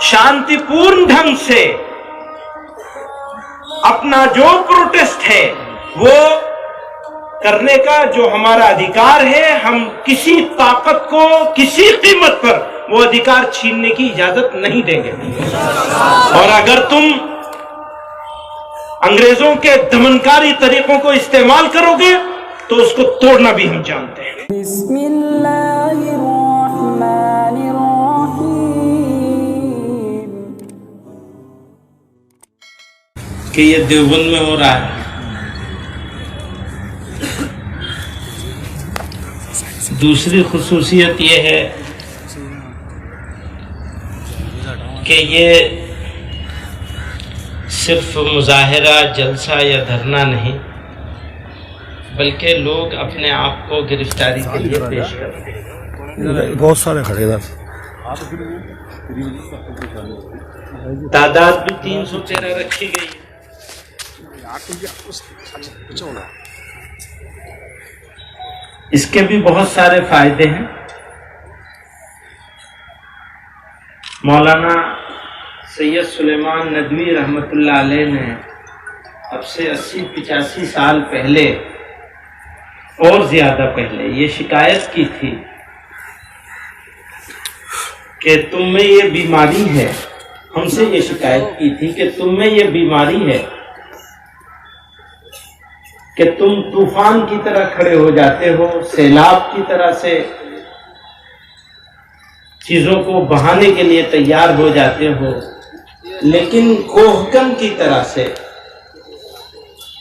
शांतिपूर्ण ढंग से अपना जो प्रोटेस्ट है वो करने का जो हमारा अधिकार है, हम किसी ताकत को किसी कीमत पर वो अधिकार छीनने की इजाजत नहीं देंगे। और अगर तुम अंग्रेजों के दमनकारी तरीकों को इस्तेमाल करोगे तो उसको तोड़ना भी हम जानते हैं। कि ये देवबंद में हो रहा है। दूसरी खुसूसियत ये है कि ये सिर्फ मुजाहिरा, जलसा या धरना नहीं, बल्कि लोग अपने आप को गिरफ्तारी के लिए पेश करते हैं। बहुत सारे खड़े थे, तादाद भी 313 रखी गई है। इसके भी बहुत सारे फायदे हैं। मौलाना सैयद सुलेमान नदवी रहमतुल्लाह अलैह ने अब से 80-85 साल पहले और ज्यादा पहले ये शिकायत की थी कि तुम में ये बीमारी है। हमसे ये शिकायत की थी कि तुम में ये बीमारी है कि तुम तूफान की तरह खड़े हो जाते हो, सैलाब की तरह से चीजों को बहाने के लिए तैयार हो जाते हो, लेकिन कोहकन की तरह से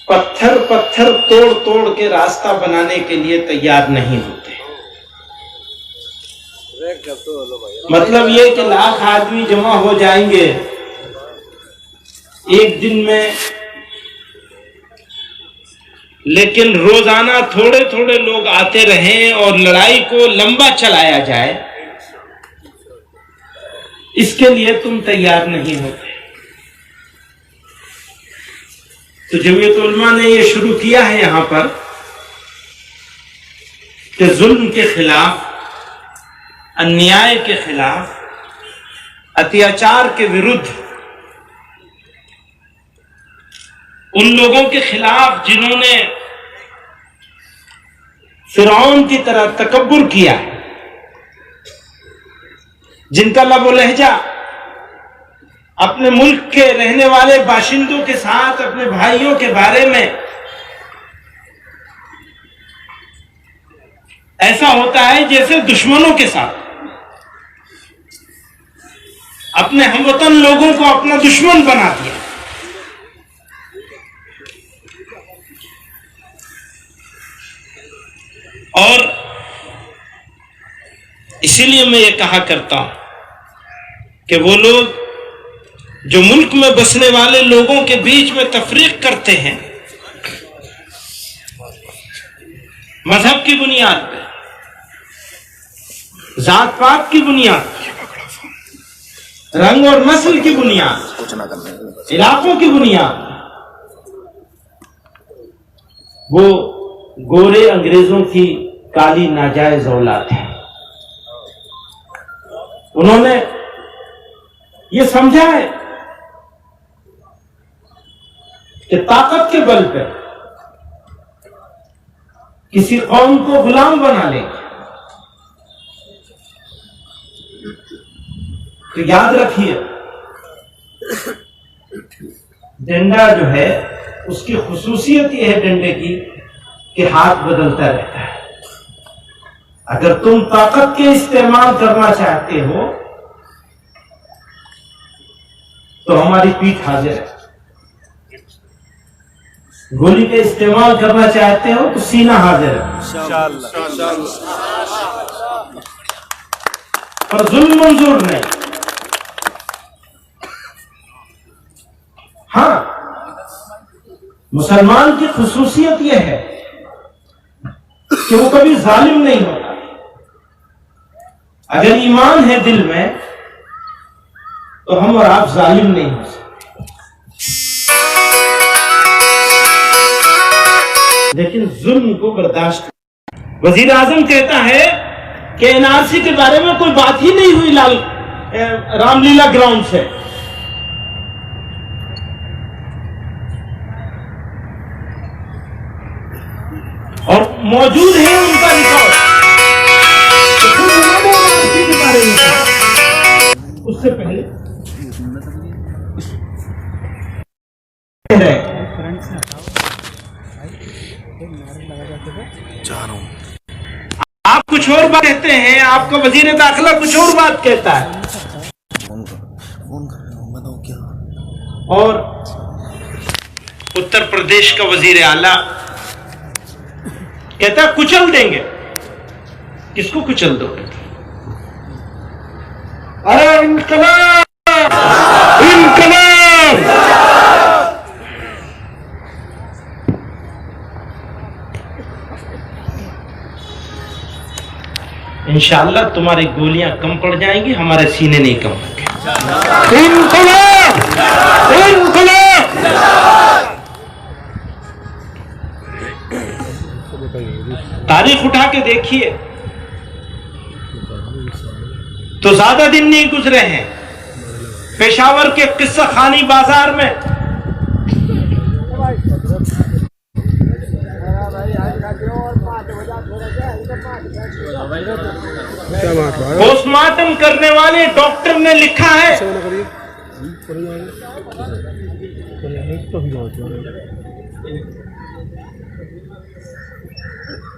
पत्थर पत्थर तोड़ तोड़ के रास्ता बनाने के लिए तैयार नहीं होते। मतलब ये कि लाख आदमी जमा हो जाएंगे एक दिन में, लेकिन रोजाना थोड़े थोड़े लोग आते रहें और लड़ाई को लंबा चलाया जाए, इसके लिए तुम तैयार नहीं होते। तो जमीयत उलमा ने यह शुरू किया है यहां पर कि जुल्म के खिलाफ, अन्याय के खिलाफ, अत्याचार के विरुद्ध, उन लोगों के खिलाफ जिन्होंने फिरौन की तरह तकब्बुर किया है, जिनका लब व लहजा अपने मुल्क के रहने वाले बाशिंदों के साथ, अपने भाइयों के बारे में ऐसा होता है जैसे दुश्मनों के साथ। अपने हमवतन लोगों को अपना दुश्मन बना दिया। और इसीलिए मैं ये कहा करता हूं कि वो लोग जो मुल्क में बसने वाले लोगों के बीच में तफरीक करते हैं मजहब की बुनियाद पे, जात पात की बुनियाद, रंग और नस्ल की बुनियाद, इलाकों की बुनियाद, वो गोरे अंग्रेजों की काली नाजायज औलाद है। उन्होंने ये समझा है कि ताकत के बल पर किसी कौम को गुलाम बना लेंगे। तो याद रखिए, डंडा जो है उसकी खुसूसियत यह है डंडे की कि हाथ बदलता रहता है। अगर तुम ताकत के इस्तेमाल करना चाहते हो तो हमारी पीठ हाजिर है। गोली का इस्तेमाल करना चाहते हो तो सीना हाजिर है। पर जुल्म मंजूर नहीं। हाँ, मुसलमान की खुसूसियत यह है कि वो कभी जालिम नहीं होता। अगर ईमान है दिल में तो हम और आप जालिम नहीं हो सकते। लेकिन जुल्म को बर्दाश्त। वजीर आजम कहता है कि एनआरसी के बारे में कोई बात ही नहीं हुई लाल रामलीला ग्राउंड से। और मौजूद है उनका रिकॉर्ड। उससे पहले आप कुछ और बात कहते हैं, आपका वजीर दाखिला कुछ और बात कहता है, और उत्तर प्रदेश का वजीर आला कहता है कुचल देंगे। किसको कुचल दो? अरे इनकलाब, इनकलाब। इंशाअल्लाह तुम्हारी गोलियां कम पड़ जाएंगी, हमारे सीने नहीं कम होंगे। इनकलाब, इनकलाब। तारीख उठा के देखिए तो ज्यादा दिन नहीं गुजरे हैं। पेशावर के किस्सा खानी बाजार में पोस्टमार्टम करने वाले डॉक्टर ने लिखा है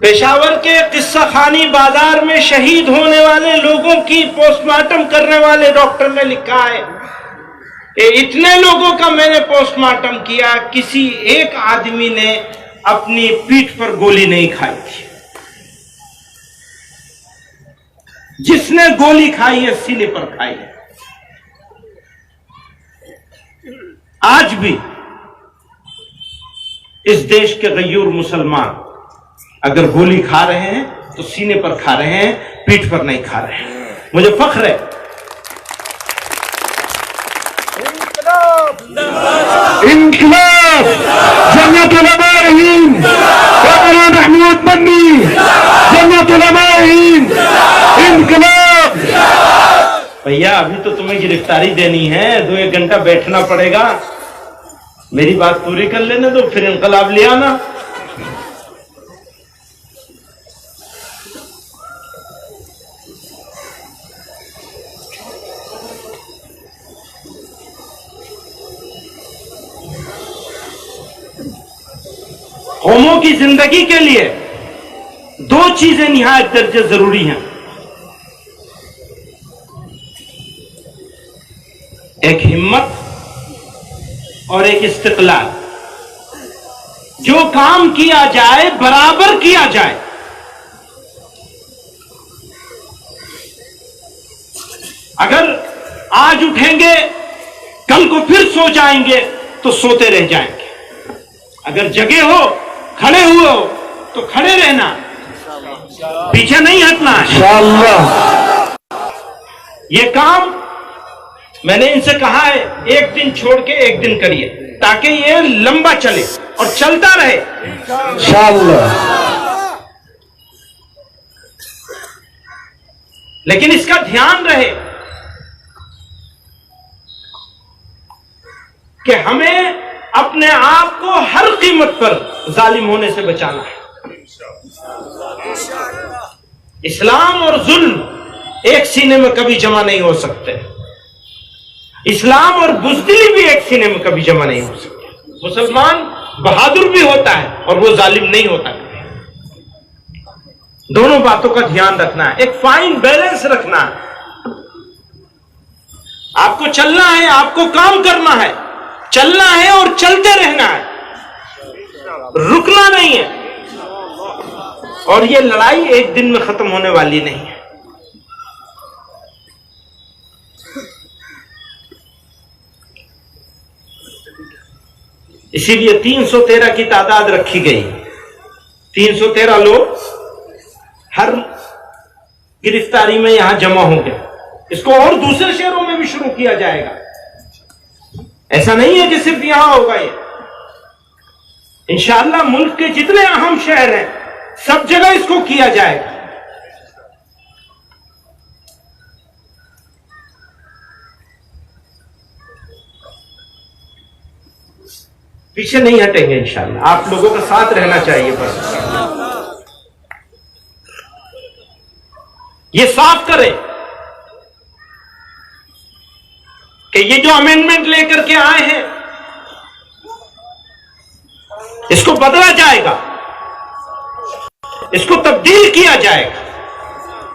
पेशावर के किस्सा खानी बाजार में शहीद होने वाले लोगों की पोस्टमार्टम करने वाले डॉक्टर ने लिखा है कि इतने लोगों का मैंने पोस्टमार्टम किया, किसी एक आदमी ने अपनी पीठ पर गोली नहीं खाई थी। जिसने गोली खाई है सीने पर खाई है। आज भी इस देश के गयूर मुसलमान अगर गोली खा रहे हैं तो सीने पर खा रहे हैं, पीठ पर नहीं खा रहे हैं। मुझे फख्र है। इनकलाब, जन्नत उलमा हिंद, महमूद बन्नी, जन्नत उलमा हिंद, इनकलाब। भैया अभी तो तुम्हें गिरफ्तारी देनी है, 2-1 घंटा बैठना पड़ेगा। मेरी बात पूरी कर लेने दो, फिर इनकलाब ले आना। कौमों की जिंदगी के लिए 2 चीजें निहायत दर्जे जरूरी हैं। एक हिम्मत और एक इस्तिकलाल। जो काम किया जाए बराबर किया जाए। अगर आज उठेंगे कल को फिर सो जाएंगे तो सोते रह जाएंगे। अगर जगे हो, खड़े हुए हो तो खड़े रहना, पीछे नहीं हटना। ये काम मैंने इनसे कहा है, एक दिन छोड़ के एक दिन करिए ताकि ये लंबा चले और चलता रहे इंशाअल्लाह। लेकिन इसका ध्यान रहे कि हमें अपने आप को हर कीमत पर जालिम होने से बचाना है। इस्लाम और जुल्म एक सीने में कभी जमा नहीं हो सकते। इस्लाम और बुज़दिली भी एक सीने में कभी जमा नहीं हो सकते। मुसलमान बहादुर भी होता है और वो जालिम नहीं होता। दोनों बातों का ध्यान रखना है, एक फाइन बैलेंस रखना है। आपको चलना है, आपको काम करना है, चलना है और चलते रहना है, रुकना नहीं है। और ये लड़ाई एक दिन में खत्म होने वाली नहीं है। इसीलिए 313 की तादाद रखी गई। 313 लोग हर गिरफ्तारी में यहां जमा होंगे। इसको और दूसरे शहरों में भी शुरू किया जाएगा। ऐसा नहीं है कि सिर्फ यहां होगा ये। इंशाअल्लाह मुल्क के जितने अहम शहर हैं सब जगह इसको किया जाएगा। पीछे नहीं हटेंगे इंशाल्लाह। आप लोगों का साथ रहना चाहिए बस। ये साफ करें कि ये जो अमेंडमेंट लेकर के आए हैं इसको बदला जाएगा, इसको तब्दील किया जाएगा,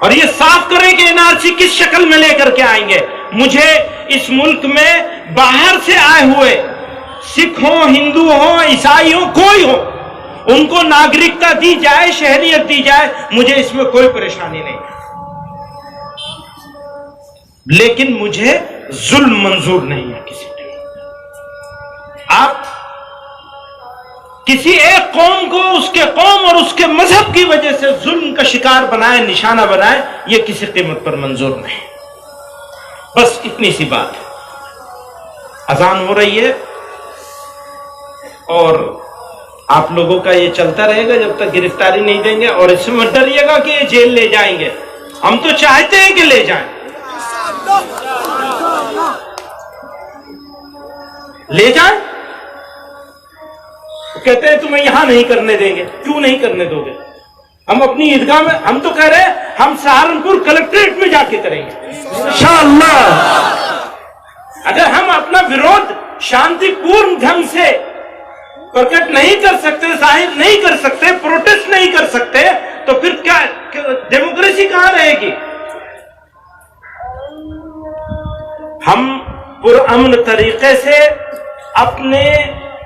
और ये साफ करें कि एनआरसी किस शक्ल में लेकर के आएंगे। मुझे इस मुल्क में बाहर से आए हुए सिख हो, हिंदू हो, ईसाई हो, कोई हो, उनको नागरिकता दी जाए, शहरियत दी जाए, मुझे इसमें कोई परेशानी नहीं है, लेकिन मुझे जुल्म मंजूर नहीं है किसी पे। आप किसी एक कौम को उसके कौम और उसके मजहब की वजह से जुल्म का शिकार बनाए, निशाना बनाए, यह किसी कीमत पर मंजूर नहीं। बस इतनी सी बात है। अजान हो रही है और आप लोगों का ये चलता रहेगा जब तक गिरफ्तारी नहीं देंगे, और इससे मत डरिएगा कि ये जेल ले जाएंगे। हम तो चाहते हैं कि ले जाएं, ले जाएं। वो कहते हैं तुम्हें यहां नहीं करने देंगे। क्यों नहीं करने दोगे? हम अपनी ईदगाह में, हम तो कह रहे हैं हम सहारनपुर कलेक्ट्रेट में जाके करेंगे इंशाअल्लाह। अगर हम अपना विरोध शांतिपूर्ण ढंग से प्रकट नहीं कर सकते, जाहिर नहीं कर सकते, प्रोटेस्ट नहीं कर सकते, तो फिर क्या डेमोक्रेसी कहां रहेगी? हम पुरअमन तरीके से अपने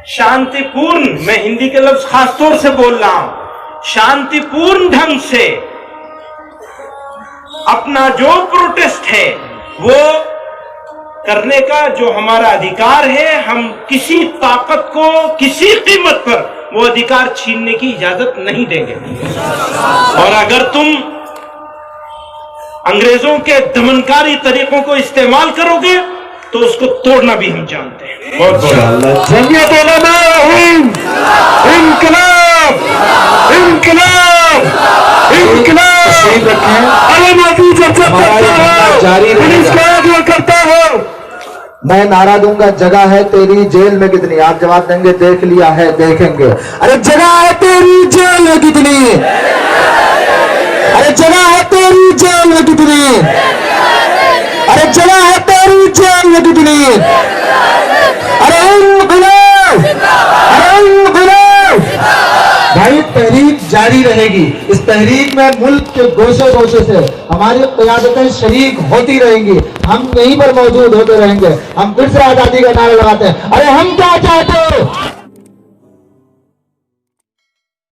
शांतिपूर्ण, मैं हिंदी के लफ्ज खासतौर से बोल रहा हूं, शांतिपूर्ण ढंग से अपना जो प्रोटेस्ट है वो करने का जो हमारा अधिकार है, हम किसी ताकत को किसी कीमत पर वो अधिकार छीनने की इजाजत नहीं देंगे। और अगर तुम अंग्रेजों के दमनकारी तरीकों को इस्तेमाल करोगे तो उसको तोड़ना भी हम जानते हैं। बहुत बहुत जमीयत उलमा हिंद, इनकलाब, इनकलाब, इनकलाब। अरे मोदी जब करता हो, मैं नारा दूंगा, जगह है तेरी जेल में कितनी। आप जवाब देंगे देख लिया है, देखेंगे। अरे जगह है तेरी जेल में कितनी, अरे जगह है तेरी जेल में कितनी, अरे जगह है तेरी जेल में कितनी, अरे इनकलाब, अरे इनकलाब। भाई तहरीक जारी रहेगी। इस तहरीक में मुल्क के गोशे गोशे से हमारी क़यादतें शरीक होती रहेंगी। हम यहीं पर मौजूद होते रहेंगे। हम फिर से आजादी का नारा लगाते हैं। अरे हम क्या चाहते